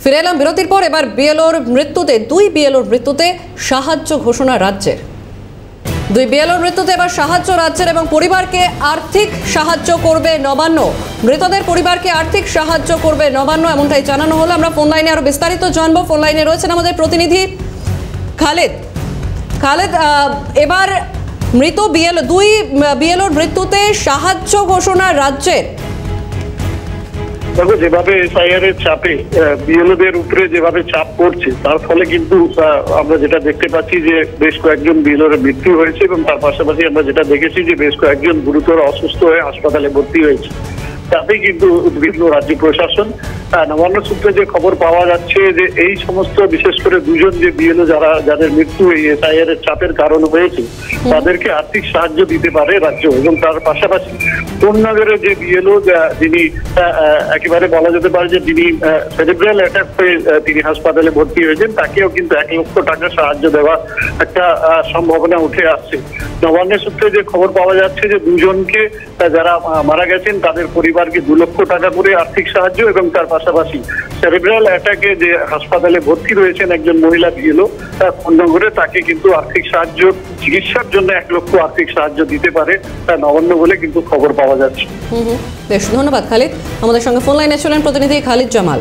ফিরে এলাম বিরতির পর। এবার বিএলওর মৃত্যুতে, দুই বিএলওর মৃত্যুতে সাহায্য ঘোষণা রাজ্যের। দুই বিএলওর মৃত্যুতে এবার সাহায্য রাজ্যের এবং পরিবারকে আর্থিক সাহায্য করবে নবান্ন। মৃতদের পরিবারকে আর্থিক সাহায্য করবে নবান্ন, এমনটাই জানানো হলো। আমরা ফোন লাইনে আরো বিস্তারিত জানবো। ফোন লাইনে রয়েছেন আমাদের প্রতিনিধি খালেদ। খালেদ, এবার মৃত দুই বিএলওর মৃত্যুতে সাহায্য ঘোষণা রাজ্যের। দেখো, যেভাবে এসআইআর এর চাপে বিএলওদের উপরে যেভাবে চাপ পড়ছে, তার ফলে কিন্তু আমরা যেটা দেখতে পাচ্ছি যে বেশ কয়েকজন বিএলওর মৃত্যু হয়েছে এবং তার পাশাপাশি আমরা যেটা দেখেছি যে বেশ কয়েকজন গুরুতর অসুস্থ হয়ে হাসপাতালে ভর্তি হয়েছে। তাতেই কিন্তু উদ্বিগ্ন রাজ্য প্রশাসন। নবান্ন সূত্রে যে খবর পাওয়া যাচ্ছে যে এই সমস্ত বিশেষ করে দুজন যে বিএলও যাদের মৃত্যু এই এসআইআর এর চাপের কারণ হয়েছে, তাদেরকে আর্থিক সাহায্য দিতে পারে রাজ্য। এবং তার পাশাপাশি কোন্নগরের যে বিএলও যিনি একেবারে বলা যেতে পারে যে যিনি সেরিব্রাল অ্যাটাক হয়ে তিনি হাসপাতালে ভর্তি হয়েছেন, তাকেও কিন্তু 1 লক্ষ টাকা সাহায্য দেওয়া একটা সম্ভাবনা উঠে আসছে। নবান্নের সূত্রে যে খবর পাওয়া যাচ্ছে যে দুজনকে যারা মারা গেছেন তাদের পরিবারকে 2 লক্ষ টাকা করে আর্থিক সাহায্য, এবং তার পাশাপাশি সেরিব্রাল অ্যাটাকে যে হাসপাতালে ভর্তি রয়েছেন একজন মহিলা বিএলও কোন্নগরে, তাকে কিন্তু আর্থিক সাহায্য, চিকিৎসার জন্য 1 লক্ষ আর্থিক সাহায্য দিতে পারে নবান্ন বলে কিন্তু খবর পাওয়া যাচ্ছে। বেশ, ধন্যবাদ খালিদ। আমাদের সঙ্গে ফোন লাইনে ছিলেন প্রতিনিধি খালিদ জামাল।